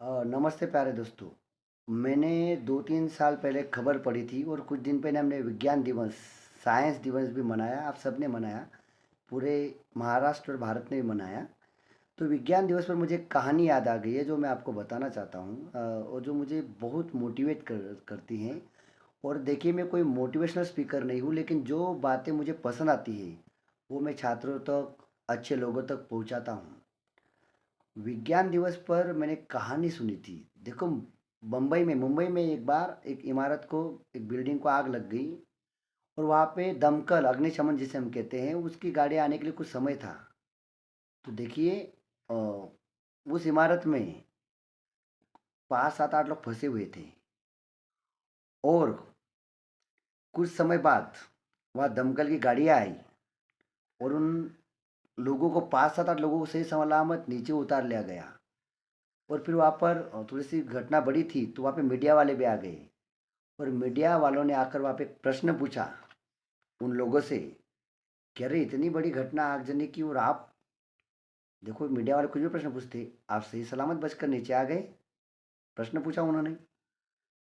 नमस्ते प्यारे दोस्तों। मैंने 2-3 साल पहले खबर पढ़ी थी और कुछ दिन पहले हमने विज्ञान दिवस, साइंस दिवस भी मनाया। आप सबने मनाया, पूरे महाराष्ट्र और भारत ने भी मनाया। तो विज्ञान दिवस पर मुझे एक कहानी याद आ गई है जो मैं आपको बताना चाहता हूँ, और जो मुझे बहुत मोटिवेट करती हैं। और देखिए, मैं कोई मोटिवेशनल स्पीकर नहीं हूँ, लेकिन जो बातें मुझे पसंद आती है वो मैं छात्रों तक, अच्छे लोगों तक पहुँचाता हूँ। विज्ञान दिवस पर मैंने कहानी सुनी थी। देखो, मुंबई में एक बार एक इमारत को, एक बिल्डिंग को आग लग गई। और वहाँ पे दमकल, अग्निशमन जिसे हम कहते हैं, उसकी गाड़ी आने के लिए कुछ समय था। तो देखिए, अ, उस इमारत में 5 7 8 लोग फंसे हुए थे। और कुछ समय बाद वहाँ दमकल की गाड़ियाँ आई और उन लोगों को, 5 7 8 लोगों को सही सलामत नीचे उतार लिया गया। और फिर वहाँ पर थोड़ी सी घटना बड़ी थी, तो वहाँ पे मीडिया वाले भी आ गए। और मीडिया वालों ने आकर वहाँ पे प्रश्न पूछा उन लोगों से कि अरे, इतनी बड़ी घटना आगजनी की, और आप देखो, मीडिया वाले कुछ भी प्रश्न पूछते, आप सही सलामत बचकर नीचे आ गए। प्रश्न पूछा उन्होंने,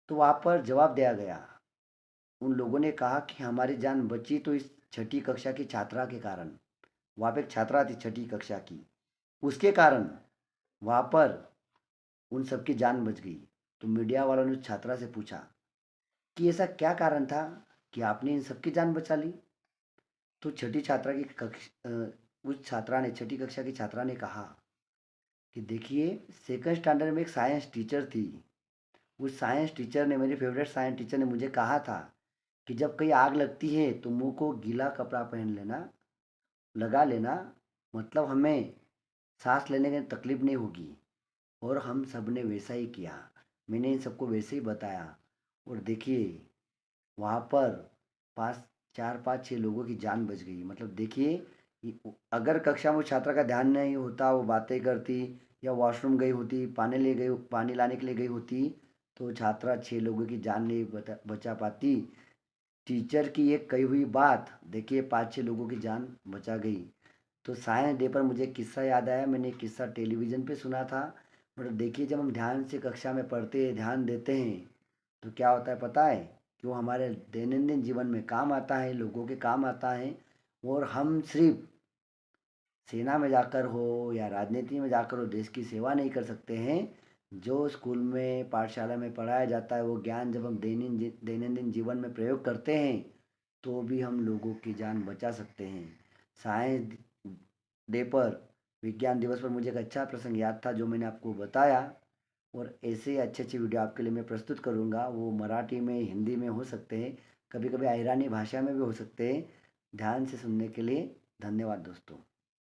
तो वहाँ पर जवाब दिया गया। उन लोगों ने कहा कि हमारी जान बची तो इस छठी कक्षा की छात्रा के कारण। वहाँ पे एक छात्रा थी छठी कक्षा की, उसके कारण वहाँ पर उन सबकी जान बच गई। तो मीडिया वालों ने उस छात्रा से पूछा कि ऐसा क्या कारण था कि आपने इन सबकी जान बचा ली। तो छठी छात्रा की उस छात्रा ने, छठी कक्षा की छात्रा ने कहा कि देखिए, सेकंड स्टैंडर्ड में एक साइंस टीचर थी। उस साइंस टीचर ने, मेरी फेवरेट साइंस टीचर ने मुझे कहा था कि जब कहीं आग लगती है तो मुंह को गीला कपड़ा पहन लेना, लगा लेना, मतलब हमें सांस लेने में तकलीफ नहीं होगी। और हम सब ने वैसा ही किया। मैंने इन सबको वैसे ही बताया। और देखिए, वहाँ पर पाँच 4 5 6 लोगों की जान बच गई। मतलब देखिए, अगर कक्षा में उस छात्रा का ध्यान नहीं होता, वो बातें करती या वॉशरूम गई होती, पानी लाने के लिए गई होती, तो छात्रा 6 लोगों की जान नहीं बचा पाती। टीचर की एक कही हुई बात, देखिए, 5 6 लोगों की जान बचा गई। तो साइंस डे पर मुझे एक किस्सा याद आया। मैंने एक किस्सा टेलीविज़न पे सुना था। मतलब देखिए, जब हम ध्यान से कक्षा में पढ़ते हैं, ध्यान देते हैं, तो क्या होता है पता है? कि वो हमारे दैनंदिन जीवन में काम आता है, लोगों के काम आता है। और हम सिर्फ सेना में जाकर हो या राजनीति में जाकर हो, देश की सेवा नहीं कर सकते हैं। जो स्कूल में, पाठशाला में पढ़ाया जाता है, वो ज्ञान जब हम दैनंदिन जीवन में प्रयोग करते हैं, तो भी हम लोगों की जान बचा सकते हैं। साइंस डे पर, विज्ञान दिवस पर मुझे एक अच्छा प्रसंग याद था जो मैंने आपको बताया। और ऐसे ही अच्छे अच्छे वीडियो आपके लिए मैं प्रस्तुत करूँगा। वो मराठी में, हिंदी में हो सकते हैं, कभी कभी ईरानी भाषा में भी हो सकते हैं। ध्यान से सुनने के लिए धन्यवाद दोस्तों।